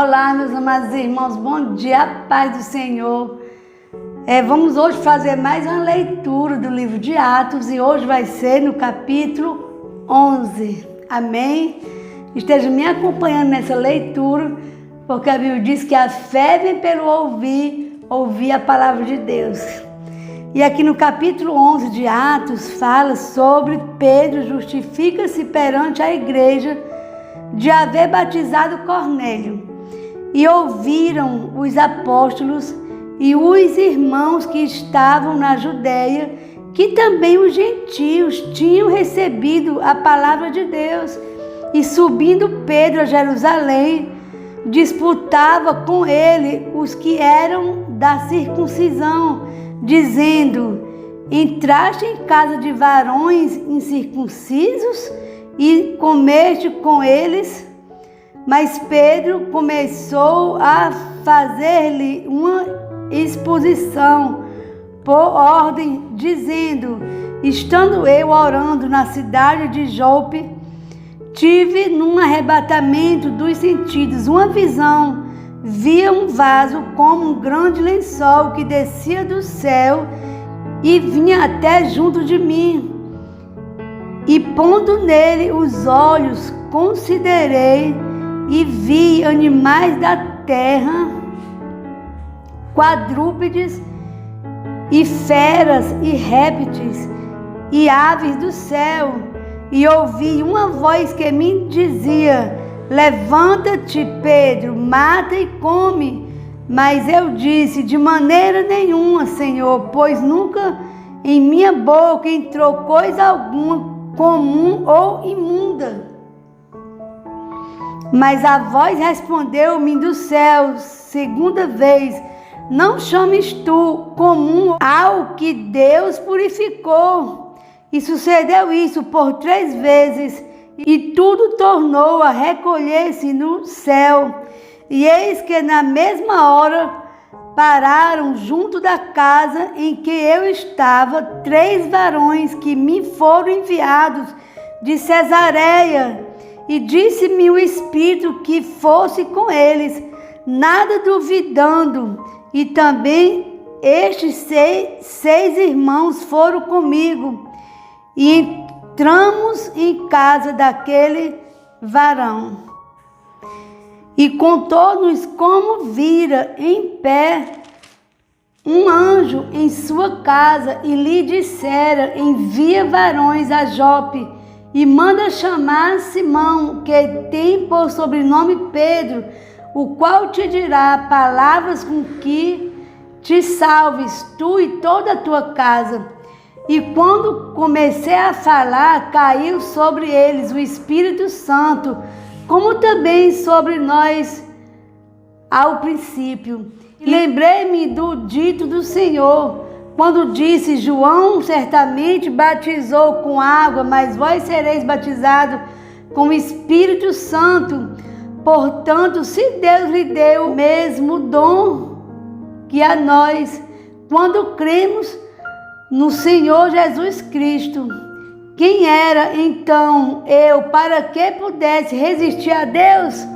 Olá, meus amados irmãos, bom dia, a paz do Senhor. Vamos hoje fazer mais uma leitura do livro de Atos e hoje vai ser no capítulo 11, amém? Esteja me acompanhando nessa leitura, porque a Bíblia diz que a fé vem pelo ouvir a palavra de Deus. E aqui no capítulo 11 de Atos fala sobre Pedro justifica-se perante a igreja de haver batizado Cornélio. E ouviram os apóstolos e os irmãos que estavam na Judeia, que também os gentios tinham recebido a palavra de Deus. E subindo Pedro a Jerusalém, disputava com ele os que eram da circuncisão, dizendo: entraste em casa de varões incircuncisos e comeste com eles? Mas Pedro começou a fazer-lhe uma exposição por ordem, dizendo: estando eu orando na cidade de Jope, tive num arrebatamento dos sentidos uma visão. Via um vaso como um grande lençol que descia do céu e vinha até junto de mim. E pondo nele os olhos, considerei e vi animais da terra, quadrúpedes e feras e répteis e aves do céu. E ouvi uma voz que me dizia: levanta-te, Pedro, mata e come. Mas eu disse: de maneira nenhuma, Senhor, pois nunca em minha boca entrou coisa alguma comum ou imunda. Mas a voz respondeu-me do céu segunda vez: não chames tu comum ao que Deus purificou. E sucedeu isso por 3 vezes, e tudo tornou a recolher-se no céu. E eis que na mesma hora pararam junto da casa em que eu estava 3 varões que me foram enviados de Cesareia. E disse-me o Espírito que fosse com eles, nada duvidando. E também estes 6 irmãos foram comigo. E entramos em casa daquele varão. E contou-nos como vira em pé um anjo em sua casa e lhe dissera: envia varões a Jope e manda chamar Simão, que tem por sobrenome Pedro, o qual te dirá palavras com que te salves, tu e toda a tua casa. E quando comecei a falar, caiu sobre eles o Espírito Santo, como também sobre nós ao princípio. E lembrei-me do dito do Senhor, quando disse: João certamente batizou com água, mas vós sereis batizados com o Espírito Santo. Portanto, se Deus lhe deu o mesmo dom que a nós, quando cremos no Senhor Jesus Cristo, quem era então eu para que pudesse resistir a Deus?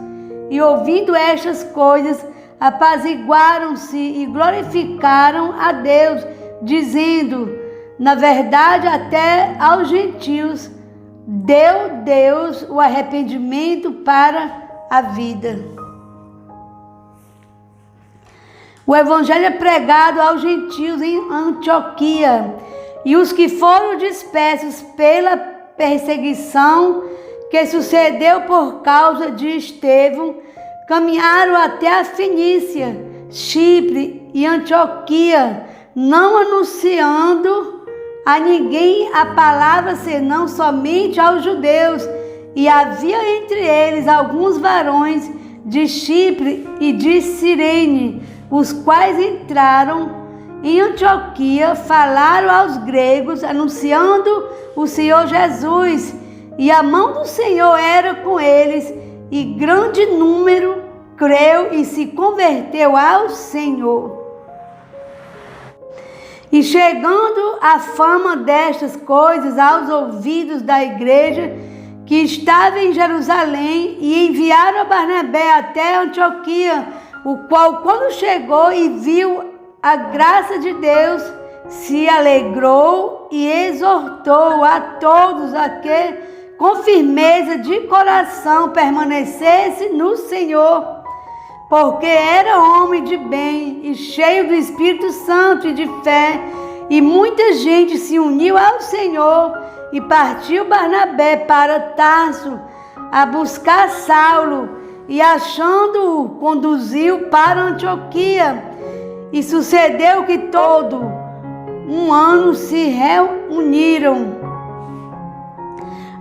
E ouvindo estas coisas, apaziguaram-se e glorificaram a Deus, dizendo: na verdade, até aos gentios deu Deus o arrependimento para a vida. O evangelho é pregado aos gentios em Antioquia, e os que foram dispersos pela perseguição que sucedeu por causa de Estevão, caminharam até a Fenícia, Chipre e Antioquia, não anunciando a ninguém a palavra senão somente aos judeus. E havia entre eles alguns varões de Chipre e de Cirene, os quais entraram em Antioquia, falaram aos gregos, anunciando o Senhor Jesus. E a mão do Senhor era com eles, e grande número creu e se converteu ao Senhor. E chegando a fama destas coisas aos ouvidos da igreja, que estava em Jerusalém, e enviaram a Barnabé até Antioquia, o qual, quando chegou e viu a graça de Deus, se alegrou e exortou a todos a que, com firmeza de coração, permanecesse no Senhor, porque era homem de bem e cheio do Espírito Santo e de fé, e muita gente se uniu ao Senhor. E partiu Barnabé para Tarso a buscar Saulo, e achando-o, conduziu para Antioquia. E sucedeu que todo um ano se reuniram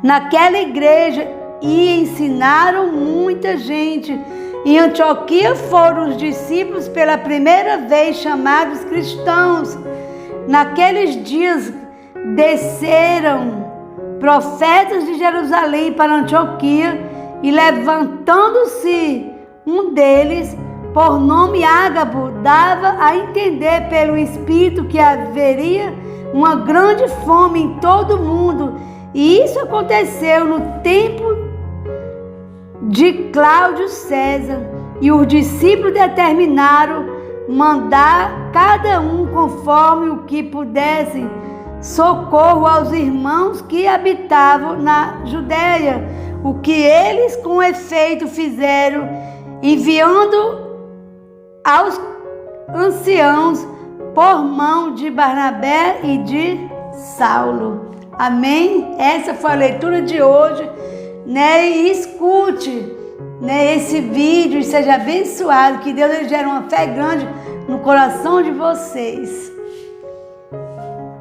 naquela igreja e ensinaram muita gente. Em Antioquia foram os discípulos pela primeira vez chamados cristãos. Naqueles dias desceram profetas de Jerusalém para Antioquia, e levantando-se um deles, por nome Ágabo, dava a entender pelo Espírito que haveria uma grande fome em todo o mundo. E isso aconteceu no tempo de Cláudio César, e os discípulos determinaram mandar cada um conforme o que pudessem socorro aos irmãos que habitavam na Judéia, o que eles com efeito fizeram, enviando aos anciãos por mão de Barnabé e de Saulo. Amém? Essa foi a leitura de hoje, né? E escute, né, esse vídeo e seja abençoado, que Deus gere uma fé grande no coração de vocês.